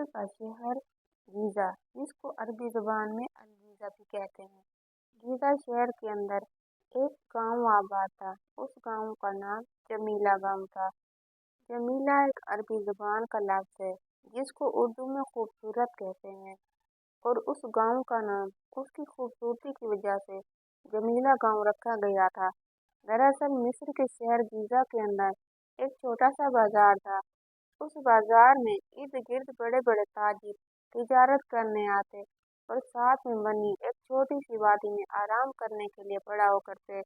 का शहर गीज़ा, जिसको अरबी ज़ुबान में अल-गीज़ा भी कहते हैं। गीज़ा शहर के अंदर एक गांव आबाद था। उस गांव का नाम जमीला गांव था। जमीला एक अरबी ज़ुबान का लफ्ज़ है, जिसको उर्दू में खूबसूरत कहते हैं, और उस गांव का नाम उसकी खूबसूरती की वजह से जमीला गांव रखा गया था। दरअसल मिस्र के शहर गीज़ा के अंदर एक छोटा सा बाजार था। उस बाजार में इर्द-गिर्द बड़े-बड़े ताजिर तिजारत करने आते और साथ में बनी एक छोटी सी वादी में आराम करने के लिए पड़ाव करते।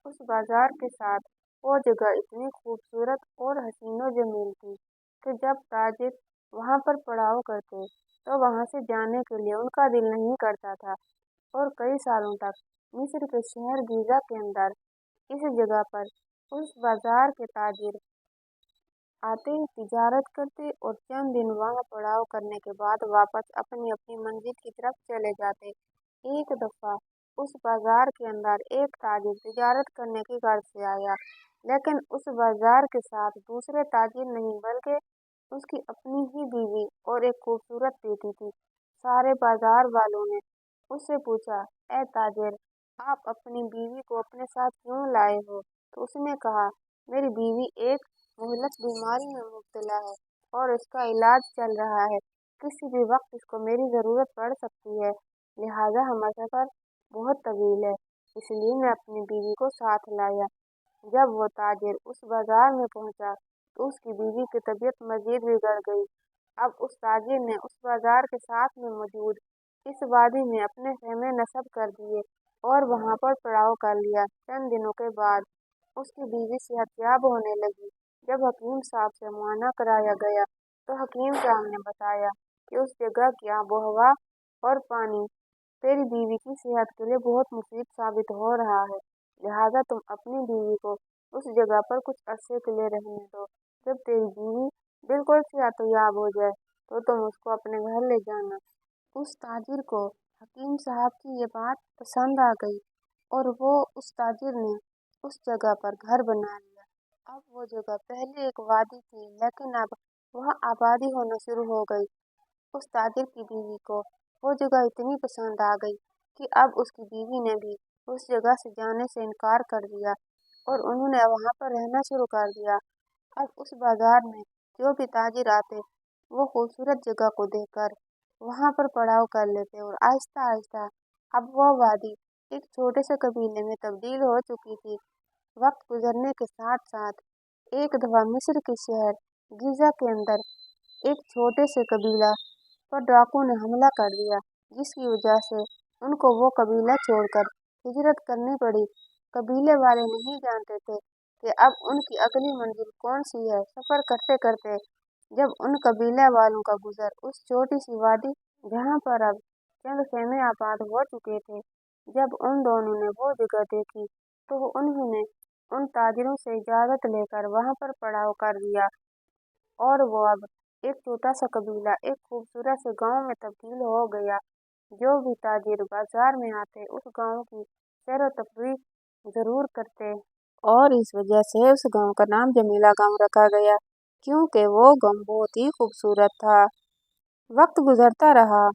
उस बाजार के साथ वो जगह इतनी खूबसूरत और हसीनो जमील थी कि जब ताजिर वहां पर पड़ाव करते तो वहां से जाने के लिए उनका दिल नहीं करता था। और कई सालों तक मिस्र के शहर गीज़ा के अंदर इस जगह पर उस बाजार के ताजिर आते, तिजारत करते और चंद दिन वहां पड़ाव करने के बाद वापस अपनी अपनी मंजिल की तरफ चले जाते। एक दफा उस बाजार के अंदर एक ताजिर तिजारत करने की गर्ज से आया, लेकिन उस बाजार के साथ दूसरे ताजिर नहीं बल्कि उसकी अपनी ही बीवी और एक खूबसूरत बेटी थी। सारे बाजार वालों ने उससे पूछा, ए ताजिर, आप अपनी बीवी को अपने साथ क्यों लाए हो? तो उसने कहा, मेरी बीवी एक मुहल्लिक बीमारी में मुब्तला है और इसका इलाज चल रहा है। किसी भी वक्त इसको मेरी ज़रूरत पड़ सकती है, लिहाजा हमारा सफ़र बहुत तवील है, इसलिए मैं अपनी बीवी को साथ लाया। जब वो ताजिर उस बाजार में पहुंचा तो उसकी बीवी की तबीयत मजीद बिगड़ गई। अब उस ताजिर ने उस बाजार के साथ में मौजूद इस वादी में अपने खेमे नस्ब कर दिए और वहां पर पड़ाव कर लिया। चंद दिनों के बाद उसकी बीवी सेहतयाब होने लगी। जब हकीम साहब से मुआयना कराया गया तो हकीम साहब ने बताया कि उस जगह की आबोहवा और पानी तेरी बीवी की सेहत के लिए बहुत मुफीद साबित हो रहा है, लिहाजा तुम अपनी बीवी को उस जगह पर कुछ अरसे के लिए रहने दो। जब तेरी बीवी बिल्कुल सेहतयाब हो जाए तो तुम उसको अपने घर ले जाना। उस ताजिर को हकीम साहब की ये बात पसंद आ गई और वो उस ताजिर ने उस जगह पर घर बना लिया। अब वो जगह पहले एक वादी थी, लेकिन अब वहाँ आबादी होना शुरू हो गई। उस ताजिर की बीवी को वो जगह इतनी पसंद आ गई कि अब उसकी बीवी ने भी उस जगह से जाने से इनकार कर दिया और उन्होंने वहाँ पर रहना शुरू कर दिया। अब उस बाजार में जो भी ताजिर आते वो खूबसूरत जगह को देखकर वहाँ पर पड़ाव कर लेते और आहिस्ता आहिस्ता अब वो वादी एक छोटे से कबीले में तब्दील हो चुकी थी। वक्त गुजरने के साथ साथ एक दफा मिस्र के शहर गीज़ा के अंदर एक छोटे से कबीला पर डाकू ने हमला कर दिया, जिसकी वजह से उनको वो कबीला छोड़कर हिजरत करनी पड़ी। कबीले वाले नहीं जानते थे कि अब उनकी अगली मंजिल कौन सी है। सफर करते करते जब उन कबीले वालों का गुजर उस छोटी सी वादी जहाँ पर अब चंद खेमे आबाद हो चुके थे, जब उन दोनों ने वो जगह देखी तो उन्होंने उन ताजिरों से इजाज़त लेकर वहाँ पर पड़ाव कर दिया और वो अब एक छोटा सा कबीला एक खूबसूरत से गांव में तब्दील हो गया। जो भी ताजिर बाजार में आते उस गांव की सैर व तफरीह जरूर करते और इस वजह से उस गांव का नाम जमीला गांव रखा गया, क्योंकि वो गांव बहुत ही खूबसूरत था। वक्त गुजरता रहा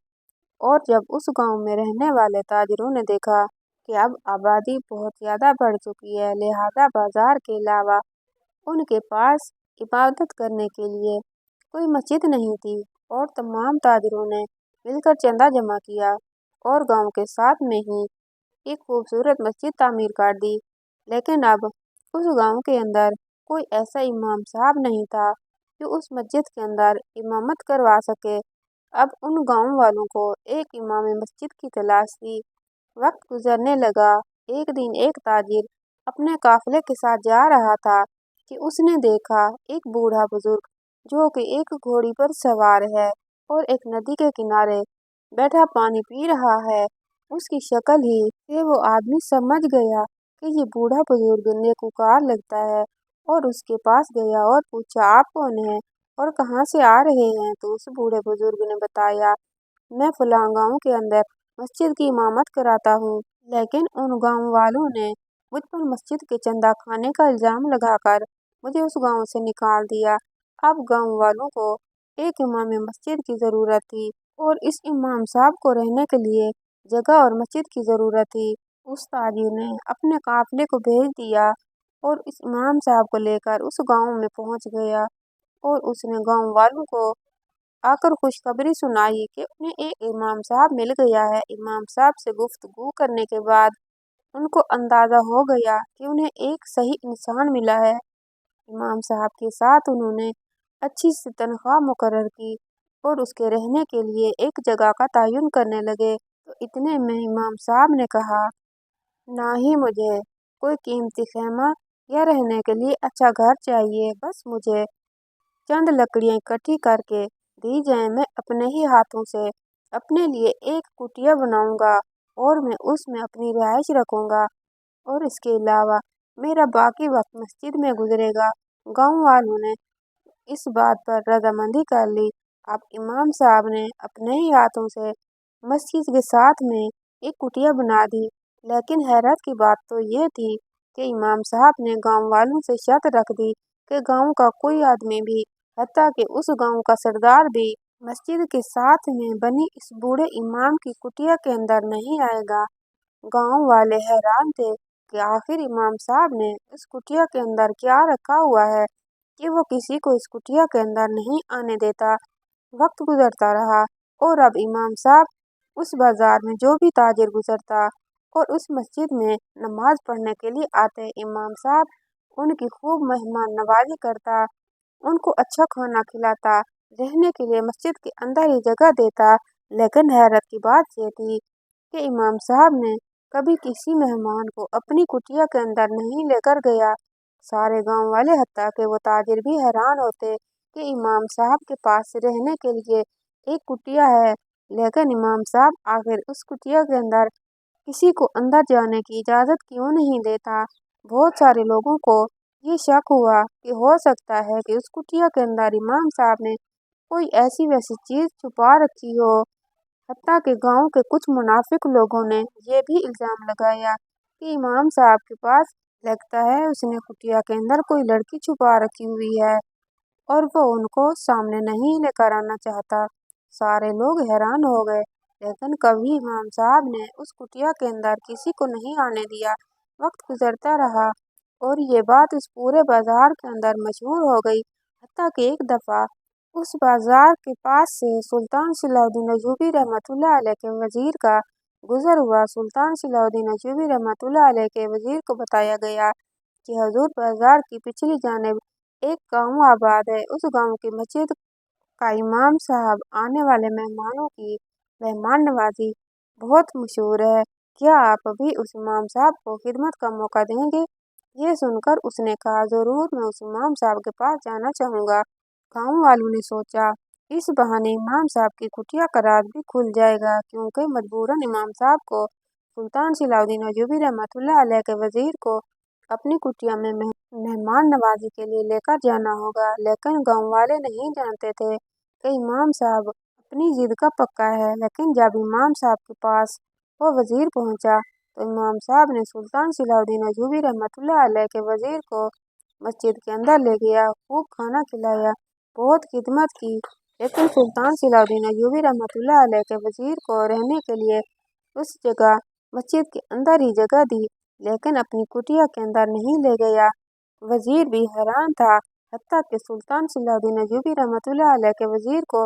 और जब उस गांव में रहने वाले ताजिरों ने देखा कि अब आबादी बहुत ज़्यादा बढ़ चुकी है, लिहाजा बाजार के अलावा उनके पास इबादत करने के लिए कोई मस्जिद नहीं थी और तमाम ताजिरों ने मिलकर चंदा जमा किया और गांव के साथ में ही एक खूबसूरत मस्जिद तामीर कर दी। लेकिन अब उस गांव के अंदर कोई ऐसा इमाम साहब नहीं था जो उस मस्जिद के अंदर इमामत करवा सके। अब उन गांव वालों को एक इमाम मस्जिद की तलाश थी। वक्त गुजरने लगा। एक दिन एक ताजिर अपने काफिले के साथ जा रहा था कि उसने देखा एक बूढ़ा बुजुर्ग जो कि एक घोड़ी पर सवार है और एक नदी के किनारे बैठा पानी पी रहा है। उसकी शक्ल ही से वो आदमी समझ गया कि ये बूढ़ा बुजुर्ग नेकूकार लगता है और उसके पास गया और पूछा, आप कौन हैं और कहाँ से आ रहे हैं? तो उस बूढ़े बुजुर्ग ने बताया, मैं फलां गांव के अंदर मस्जिद की इमामत कराता हूँ, लेकिन उन गांव वालों ने मुझ पर मस्जिद के चंदा खाने का इल्ज़ाम लगाकर मुझे उस गांव से निकाल दिया। अब गांव वालों को एक इमाम मस्जिद की ज़रूरत थी और इस इमाम साहब को रहने के लिए जगह और मस्जिद की ज़रूरत थी। उस ताजिर ने अपने काफिले को भेज दिया और इस इमाम साहब को लेकर उस गांव में पहुंच गया और उसने गांव वालों को आकर खुशखबरी सुनाई कि उन्हें एक इमाम साहब मिल गया है। इमाम साहब से गुफ्तगू करने के बाद उनको अंदाज़ा हो गया कि उन्हें एक सही इंसान मिला है। इमाम साहब के साथ उन्होंने अच्छी सी तनख्वाह मुकर्रर की और उसके रहने के लिए एक जगह का तयन करने लगे। तो इतने में इमाम साहब ने कहा, ना ही मुझे कोई कीमती खेमा या रहने के लिए अच्छा घर चाहिए, बस मुझे चंद लकड़ियाँ इकट्ठी करके दी जाएं। मैं अपने ही हाथों से अपने लिए एक कुटिया बनाऊंगा और मैं उसमें अपनी रिहाइश रखूंगा और इसके अलावा मेरा बाकी वक्त मस्जिद में गुजरेगा। गांव वालों ने इस बात पर रजामंदी कर ली। अब इमाम साहब ने अपने ही हाथों से मस्जिद के साथ में एक कुटिया बना दी। लेकिन हैरत की बात तो ये थी कि इमाम साहब ने गांव वालों से शर्त रख दी कि गांव का कोई आदमी भी, हत्ता कि उस गांव का सरदार भी, मस्जिद के साथ में बनी इस बूढ़े इमाम की कुटिया के अंदर नहीं आएगा। गांव वाले हैरान थे कि आखिर इमाम साहब ने इस कुटिया के अंदर क्या रखा हुआ है कि वो किसी को इस कुटिया के अंदर नहीं आने देता। वक्त गुजरता रहा और अब इमाम साहब उस बाजार में जो भी ताजिर गुजरता और उस मस्जिद में नमाज पढ़ने के लिए आते, इमाम साहब उनकी खूब मेहमान नवाजी करता, उनको अच्छा खाना खिलाता, रहने के लिए मस्जिद के अंदर ही जगह देता। लेकिन हैरत की बात ये थी कि इमाम साहब ने कभी किसी मेहमान को अपनी कुटिया के अंदर नहीं लेकर गया। सारे गांव वाले हत्ता के वो ताजिर भी हैरान होते कि इमाम साहब के पास रहने के लिए एक कुटिया है, लेकिन इमाम साहब आखिर उस कुटिया के अंदर किसी को अंदर जाने की इजाज़त क्यों नहीं देता। बहुत सारे लोगों को ये शक हुआ कि हो सकता है कि उस कुटिया के अंदर इमाम साहब ने कोई ऐसी वैसी चीज़ छुपा रखी हो। हत्ता के गांव के कुछ मुनाफिक लोगों ने ये भी इल्ज़ाम लगाया कि इमाम साहब के पास लगता है उसने कुटिया के अंदर कोई लड़की छुपा रखी हुई है और वो उनको सामने नहीं लेकर आना चाहता। सारे लोग हैरान हो गए, लेकिन कभी इमाम साहब ने उस कुटिया के अंदर किसी को नहीं आने दिया। वक्त गुजरता रहा और ये बात उस पूरे बाजार के अंदर मशहूर हो गई। हत्ता कि एक दफ़ा उस बाजार के पास से सुल्तान सलाहुद्दीन अय्यूबी रहमतुल्लाह अलैह के वजीर का गुजर हुआ। सुल्तान सलाहुद्दीन अय्यूबी रहमतुल्लाह अलैह के वजीर को बताया गया कि हजूर बाजार की पिछली जानिब एक गांव आबाद है। उस गांव की मस्जिद का इमाम साहब आने वाले मेहमानों की मेहमान नवाजी बहुत मशहूर है। क्या आप अभी उस इमाम साहब को खिदमत का मौका देंगे? ये सुनकर उसने कहा, ज़रूर, मैं उस इमाम साहब के पास जाना चाहूँगा। गांव वालों ने सोचा, इस बहाने इमाम साहब की कुटिया का राज भी खुल जाएगा, क्योंकि मजबूरन इमाम साहब को सुल्तान सलाहुद्दीन अय्यूबी रहमतुल्लाह अलैह के वजीर को अपनी कुटिया में मेहमान नवाजी के लिए लेकर जाना होगा। लेकिन गांव वाले नहीं जानते थे कि इमाम साहब अपनी जिद का पक्का है। लेकिन जब इमाम साहब के पास वो वजीर पहुंचा तो इमाम साहब ने सुल्तान सलाहुद्दीन अय्यूबी रहमतुल्लाह अलैह के वजीर को मस्जिद के अंदर ले गया, खूब खाना खिलाया, बहुत खिदमत की। लेकिन सुल्तान सलाहुद्दीन अय्यूबी रहमतुल्लाह अलैह के वजीर को रहने के लिए उस जगह मस्जिद के अंदर ही जगह दी, लेकिन अपनी कुटिया के अंदर नहीं ले गया। वजीर भी हैरान था, हत्ता कि सुल्तान सलाहुद्दीन अय्यूबी रहमतुल्लाह अलैह के वजीर को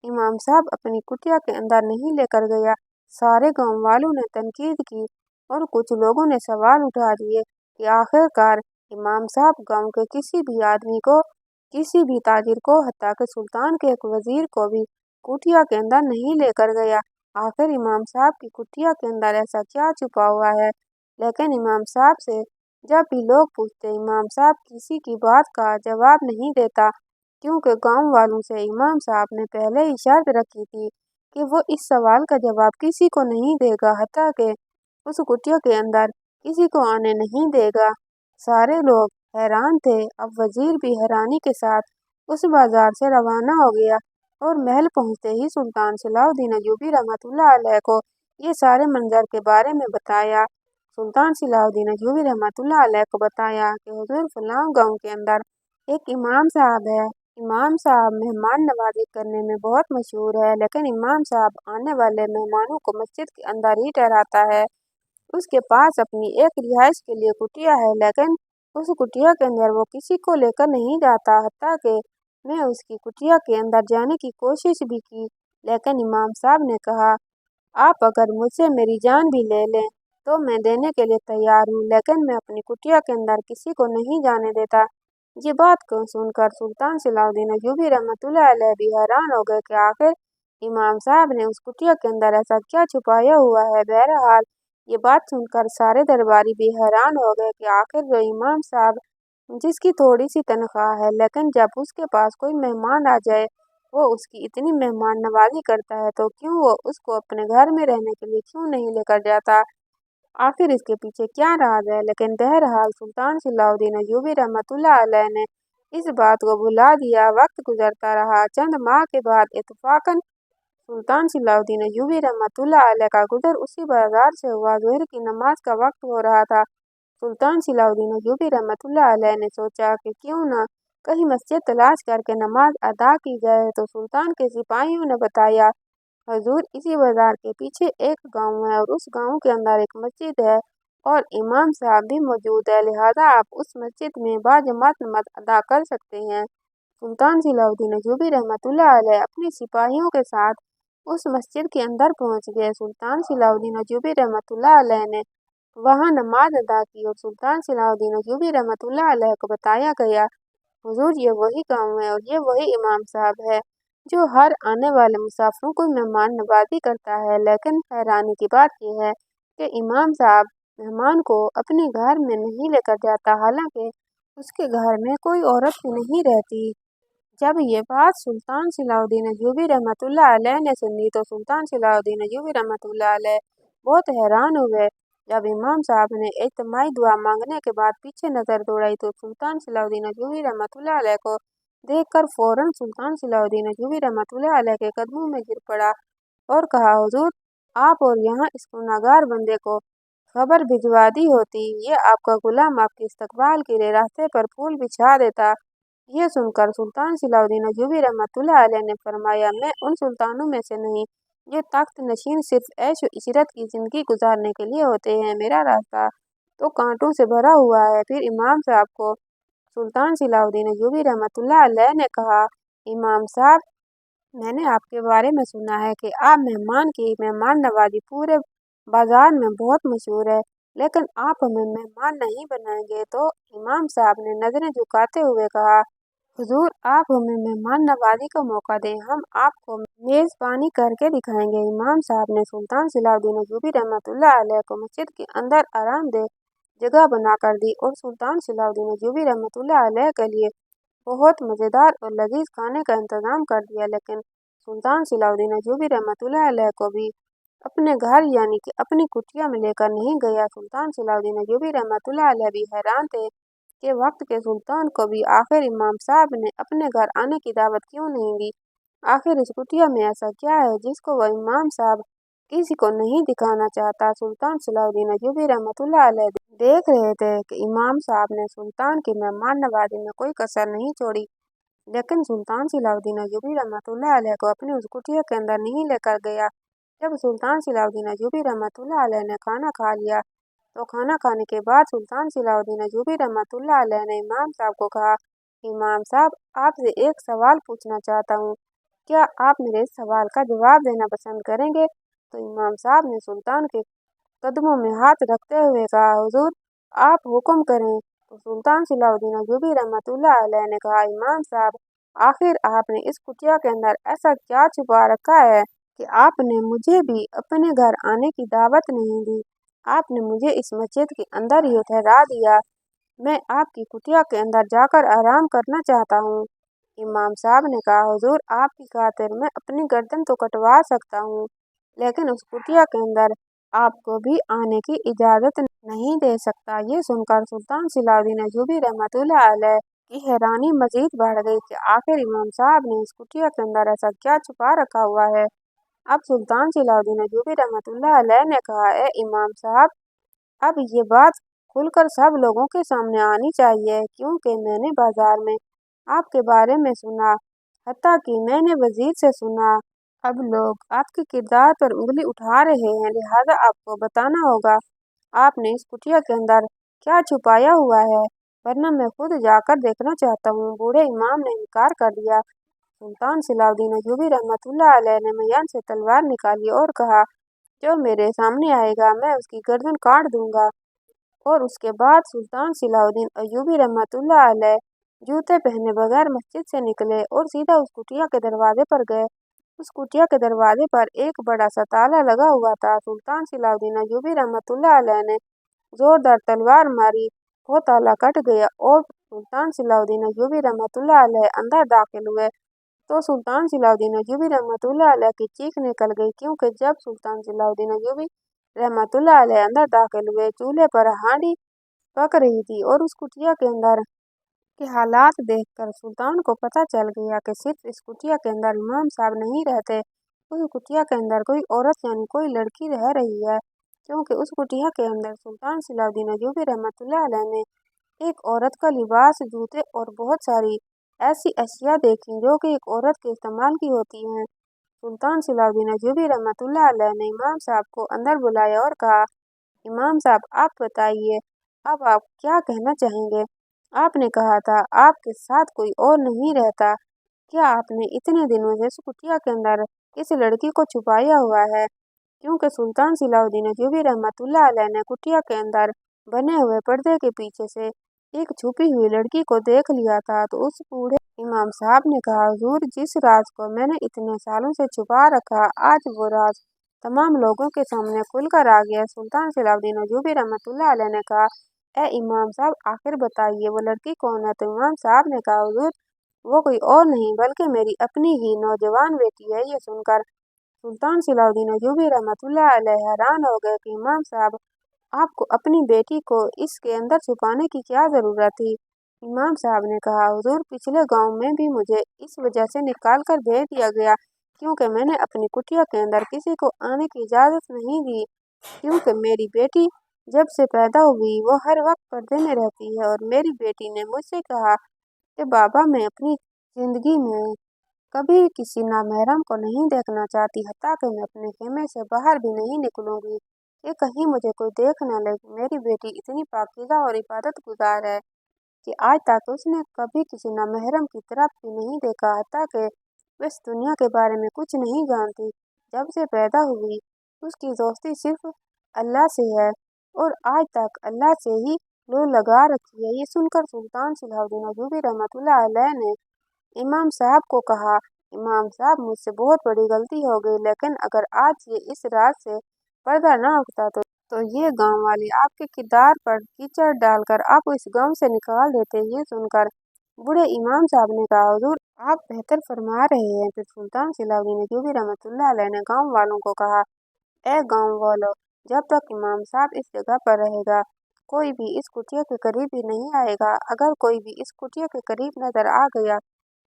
इमाम साहब अपनी कुटिया के अंदर नहीं लेकर गया। सारे गांव वालों ने तनकीद की और कुछ लोगों ने सवाल उठा दिए कि आखिरकार इमाम साहब गांव के किसी भी आदमी को, किसी भी ताजिर को, हत्ता कि सुल्तान के एक वजीर को भी कुटिया के अंदर नहीं लेकर गया। आखिर इमाम साहब की कुटिया के अंदर ऐसा क्या छुपा हुआ है? लेकिन इमाम साहब से जब भी लोग पूछते, इमाम साहब किसी की बात का जवाब नहीं देता, क्योंकि गांव वालों से इमाम साहब ने पहले ही शर्त रखी थी कि वो इस सवाल का जवाब किसी को नहीं देगा, हत्ता कि उस कुटिया के अंदर किसी को आने नहीं देगा। सारे लोग हैरान थे। अब वजीर भी हैरानी के साथ उस बाजार से रवाना हो गया और महल पहुंचते ही सुल्तान सलाहुद्दीन अय्यूबी रहमतुल्लाह अलैह को ये सारे मंजर के बारे में बताया। सुल्तान सलाहुद्दीन अय्यूबी रहमतुल्लाह अलैह को बताया कि हुजूर फलां गांव के अंदर एक इमाम साहब है, इमाम साहब मेहमान नवाजी करने में बहुत मशहूर है, लेकिन इमाम साहब आने वाले मेहमानों को मस्जिद के अंदर ही ठहराता है। उसके पास अपनी एक रिहाइश के लिए कुटिया है, लेकिन उस कुटिया के अंदर वो किसी को लेकर नहीं जाता। हत्ता कि मैं उसकी कुटिया के अंदर जाने की कोशिश भी की, लेकिन इमाम साहब ने कहा, आप अगर मुझसे मेरी जान भी ले लें तो मैं देने के लिए तैयार हूँ, लेकिन मैं अपनी कुटिया के अंदर किसी को नहीं जाने देता। ये बात को सुनकर सुल्तान सलाउद्दीन अय्यूबी रहमतुल्लाह अलैह भी हैरान हो गए कि आखिर इमाम साहब ने उस कुटिया के अंदर ऐसा क्या छुपाया हुआ है। बहरहाल ये बात सुनकर सारे दरबारी भी हैरान हो गए कि आखिर जो इमाम साहब जिसकी थोड़ी सी तनख्वाह है, लेकिन जब उसके पास कोई मेहमान आ जाए वो उसकी इतनी मेहमान नवाजी करता है, तो क्यों वो उसको अपने घर में रहने के लिए क्यों नहीं लेकर जाता। आखिर इसके पीछे क्या राज है। लेकिन बहरहाल सुल्तान सलाउद्दीन अय्यूबी रहमतुल्लाह अलैह ने इस बात को भुला दिया। वक्त गुजरता रहा। चंद माह के बाद इत्तफाकन सुल्तान सलाउद्दीन अय्यूबी रहमतुल्लाह अलैह का गुजर उसी बाजार से हुआ। ज़ोहर की नमाज का वक्त हो रहा था। सुल्तान सलाउद्दीन अय्यूबी रहमतुल्लाह अलैह ने सोचा कि क्यों न कहीं मस्जिद तलाश करके नमाज अदा की जाए, तो सुल्तान के सिपाहियों ने बताया, हजूर इसी बाजार के पीछे एक गांव है और उस गांव के अंदर एक मस्जिद है और इमाम साहब भी मौजूद है, लिहाजा आप उस मस्जिद में बाजमात नमाज अदा कर सकते हैं। सुल्तान सलाउद्दीन अय्यूबी रहमतुल्लाह अलैह अपने सिपाहियों के साथ उस मस्जिद के अंदर पहुंच गए। सुल्तान सलाउद्दीन अय्यूबी रहमतुल्लाह अलैह ने वहां नमाज अदा की और सुल्तान सलाउद्दीन अय्यूबी रहमतुल्लाह अलैह को बताया गया, हुजूर ये वही गांव है और ये वही इमाम साहब है जो हर आने वाले मुसाफिरों को मेहमान नवाजी करता है। लेकिन हैरानी की बात यह है कि इमाम साहब मेहमान को अपने घर में नहीं लेकर जाता, हालांकि उसके घर में कोई औरत भी नहीं रहती। जब ये बात सुल्तान सलाउद्दीन अय्यूबी रहमतुल्लाह अलैह ने सुनी तो सुल्तान सलाउद्दीन अय्यूबी रहमतुल्लाह अलैह बहुत हैरान हुए। जब इमाम साहब ने इज्तिमाई दुआ मांगने के बाद पीछे नजर दौड़ाई तो सुल्तान सलाउद्दीन अय्यूबी रहमतुल्लाह अलैह को देखकर फौरन सुल्तान सलाउद्दीन अय्यूबी रहमतुल्लाह अलैह के कदमों में गिर पड़ा और कहा, हुजूर आप और यहाँ इस गुनाहगार बंदे को खबर भिजवा दी होती, ये आपका गुलाम आपके इस्तकबाल के लिए रास्ते पर फूल बिछा देता। ये सुनकर सुल्तान सलाउद्दीन अय्यूबी रहमतुल्लाह अलैह ने फरमाया, मैं उन सुल्तानों में से नहीं जो तख्त नशीन सिर्फ ऐश व इशरत की जिंदगी गुजारने के लिए होते हैं। मेरा रास्ता तो कांटों से भरा हुआ है। फिर इमाम साहब को सुल्तान सलाउद्दीन अय्यूबी रहमतुल्लाह अलैह ने कहा, इमाम साहब मैंने आपके बारे में सुना है कि आप मेहमान नवाजी पूरे बाजार में बहुत मशहूर है, लेकिन आप हमें मेहमान नहीं बनाएंगे। तो इमाम साहब ने नजरें झुकाते हुए कहा, हुजूर आप हमें मेहमान नवाजी का मौका दें, हम आपको मेज़बानी करके दिखाएंगे। इमाम साहब ने सुल्तान सलाउद्दीन अय्यूबी रहमतुल्लाह अलैह को मस्जिद के अंदर आरामदेह जगह बनाकर दी और सुल्तान सलाउद्दीन अय्यूबी रहमतुल्लाह अलैह के लिए बहुत मज़ेदार और लजीज खाने का इंतजाम कर दिया। लेकिन सुल्तान सलाउद्दीन अय्यूबी रहमतुल्लाह अलैह को भी अपने घर यानी कि अपनी कुटिया में लेकर नहीं गया। सुल्तान सलाउद्दीन अय्यूबी रहमतुल्लाह अलैह भी हैरान थे कि वक्त के सुल्तान को भी आखिर इमाम साहब ने अपने घर आने की दावत क्यों नहीं दी। आखिर इस कुटिया में ऐसा क्या है जिसको वह इमाम साहब किसी को नहीं दिखाना चाहता। सुल्तान सलाउद्दीन अय्यूबी रहमतुल्लाह अलैह देख रहे थे कि इमाम साहब ने सुल्तान की मेहमान नवाजी में कोई कसर नहीं छोड़ी, लेकिन सुल्तान सलाउद्दीन अय्यूबी रहमतुल्लाह अलैह को अपनी उस कुटिया के अंदर नहीं लेकर गया। जब सुल्तान सलाउद्दीन अय्यूबी रहमतुल्लाह अलैह ने खाना खा लिया तो खाना खाने के बाद सुल्तान सलाउद्दीन अय्यूबी रहमतुल्लाह अलैह ने इमाम साहब को कहा, इमाम साहब आपसे एक सवाल पूछना चाहता हूँ, क्या आप मेरे इस सवाल का जवाब देना पसंद करेंगे। तो इमाम साहब ने सुल्तान के कदमों में हाथ रखते हुए कहा, हुजूर आप हुक्म करें। तो सुल्तान सलाउद्दीन अय्यूबी रहमतुल्लाह अलैह ने कहा, इमाम साहब आखिर आपने इस कुटिया के अंदर ऐसा क्या छुपा रखा है कि आपने मुझे भी अपने घर आने की दावत नहीं दी। आपने मुझे इस मस्जिद के अंदर ही ठहरा दिया। मैं आपकी कुटिया के अंदर जाकर आराम करना चाहता हूँ। इमाम साहब ने कहा, हुजूर आपकी खातिर मैं अपनी गर्दन तो कटवा सकता हूँ, लेकिन उस कुटिया के अंदर आपको भी आने की इजाज़त नहीं दे सकता। ये सुनकर सुल्तान सलाउद्दीन अय्यूबी रहमतुल्लाह अलैह की हैरानी मजीद बढ़ गई कि आखिर इमाम साहब ने इस कुटिया के अंदर ऐसा क्या छुपा रखा हुआ है। अब सुल्तान सलाउद्दीन अय्यूबी रहमतुल्लाह अलैह ने कहा, ए इमाम साहब अब ये बात खुलकर सब लोगों के सामने आनी चाहिए, क्योंकि मैंने बाजार में आपके बारे में सुना, हत्ता कि मैंने वजीर से सुना। अब लोग आपके किरदार पर उंगली उठा रहे हैं, लिहाजा आपको बताना होगा आपने इस कुटिया के अंदर क्या छुपाया हुआ है, वरना मैं खुद जाकर देखना चाहता हूँ। बूढ़े इमाम ने इनकार कर दिया। सुल्तान सलाउद्दीन अय्यूबी रहमतुल्लाह अलैह ने मयान से तलवार निकाली और कहा, जो मेरे सामने आएगा मैं उसकी गर्दन काट दूंगा। और उसके बाद सुल्तान सलाउद्दीन अय्यूबी रहमतुल्लाह अलैह जूते पहने बगैर मस्जिद से निकले और सीधा उस कुटिया के दरवाजे पर गए। उस कुटिया के दरवाजे पर एक बड़ा सा ताला लगा हुआ था। सुल्तान सलाउद्दीन अय्यूबी रहमतुल्लाह अलैह ने जोरदार तलवार मारी, वो ताला कट गया और सुल्तान सलाउद्दीन अय्यूबी रहमतुल्लाह अलैह अंदर दाखिल हुए। तो सुल्तान सलाउद्दीन अय्यूबी रहमतुल्लाह अलैह की चीख निकल गई, क्योंकि जब सुल्तान सलाउद्दीन अय्यूबी रहमतुल्लाह अलैह अंदर दाखिल हुए, चूल्हे पर हांडी पक रही थी और उस कुटिया के अंदर के हालात देखकर सुल्तान को पता चल गया कि सिर्फ इस कुटिया के अंदर इमाम साहब नहीं रहते, उस कुटिया के अंदर कोई औरत यानी कोई लड़की रह रही है, क्योंकि उस कुटिया के अंदर सुल्तान सलाउद्दीन अय्यूबी रहमतुल्लाह अलैह ने एक औरत का लिबास, जूते और बहुत सारी ऐसी अशिया देखी जो कि एक औरत के इस्तेमाल की होती हैं। सुल्तान सलाउद्दीन अय्यूबी रहमतुल्लाह अलैह ने इमाम साहब को अंदर बुलाया और कहा, इमाम साहब आप बताइए, अब आप क्या कहना चाहेंगे? आपने कहा था आपके साथ कोई और नहीं रहता, क्या आपने इतने दिनों से इस कुटिया के अंदर किस लड़की को छुपाया हुआ है? क्योंकि सुल्तान सलाउद्दीन अय्यूबी रहमतुल्लाह अलैह ने कुटिया के अंदर बने हुए पर्दे के पीछे से एक छुपी हुई लड़की को देख लिया था। तो उस बूढ़े इमाम साहब ने कहा, हुजूर, जिस राज को मैंने इतने सालों से छुपा रखा, आज वो राज तमाम लोगों के सामने खुलकर आ गया। सुल्तान सलाउद्दीन अय्यूबी रहमतुल्लाह अलैह ने कहा, ए इमाम साहब, आखिर बताइए वो लड़की कौन है? तो इमाम साहब ने कहा, हुजूर, वो कोई और नहीं बल्कि मेरी अपनी ही नौजवान बेटी है। ये सुनकर सुल्तान सलाउद्दीन अय्यूबी रहमतुल्लाह अलैह हैरान हो गए कि इमाम साहब, आपको अपनी बेटी को इसके अंदर छुपाने की क्या ज़रूरत थी? इमाम साहब ने कहा, हुजूर, पिछले गांव में भी मुझे इस वजह से निकाल कर भेज दिया गया, क्योंकि मैंने अपनी कुटिया के अंदर किसी को आने की इजाज़त नहीं दी, क्योंकि मेरी बेटी जब से पैदा हुई वो हर वक्त पर्दे में रहती है। और मेरी बेटी ने मुझसे कहा कि बाबा, मैं अपनी ज़िंदगी में कभी किसी नामहरम को नहीं देखना चाहती, हत्ता कि मैं अपने खेमे से बाहर भी नहीं निकलूंगी कि कहीं मुझे कोई देख न ले। मेरी बेटी इतनी पाकीज़ा और इबादत गुजार है कि आज तक उसने कभी किसी नामहरम की तरफ भी नहीं देखा, हत्ता कि वह इस दुनिया के बारे में कुछ नहीं जानती। जब से पैदा हुई उसकी दोस्ती सिर्फ अल्लाह से है और आज तक अल्लाह से ही लो लगा रखी है। ये सुनकर सुल्तान सलाउद्दीन अय्यूबी रहमतुल्लाह अलैह ने इमाम साहब को कहा, इमाम साहब, मुझसे बहुत बड़ी गलती हो गई, लेकिन अगर आज ये इस रात से पर्दा ना उठता तो ये गांव वाले आपके किरदार पर कीचड़ डालकर आपको इस गांव से निकाल देते। ये सुनकर बूढ़े इमाम साहब ने कहा, हुजूर, आप बेहतर फरमा रहे हैं। फिर सुल्तान सलाउद्दीन अय्यूबी रहमतुल्लाह अलैह ने गांव वालों को कहा, ए गांव वालों, जब तक इमाम साहब इस जगह पर रहेगा कोई भी इस कुटिया के करीब भी नहीं आएगा। अगर कोई भी इस कुटिया के करीब नजर आ गया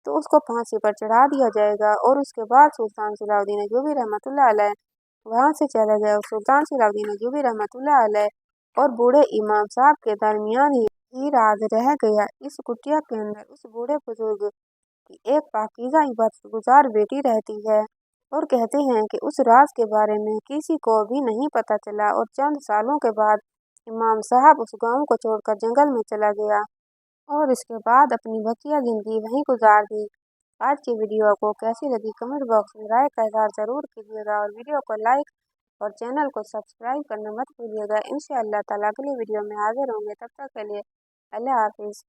तो उसको फांसी पर चढ़ा दिया जाएगा। और उसके बाद सुल्तान सलाउद्दीन अय्यूबी रहमतुल्लाह अलैह वहां से चले गए। सुल्तान सलाउद्दीन अय्यूबी रहमतुल्लाह अलैह और बूढ़े इमाम साहब के दरमियान ही राज रह गया। इस कुटिया के अंदर उस बूढ़े बुजुर्ग की एक पाकीज़ा इबादत गुजार बेटी रहती है और कहते हैं कि उस राज के बारे में किसी को भी नहीं पता चला। और चंद सालों के बाद इमाम साहब उस गांव को छोड़कर जंगल में चला गया और इसके बाद अपनी बकिया ज़िंदगी वहीं गुजार दी। आज की वीडियो आपको कैसी लगी कमेंट बॉक्स में राय का इज़हार ज़रूर कीजिएगा और वीडियो को लाइक और चैनल को सब्सक्राइब करना मत भूलिएगा। इंशाअल्लाह ताला अगली वीडियो में हाजिर होंगे, तब तक के लिए अल्लाह हाफिज़।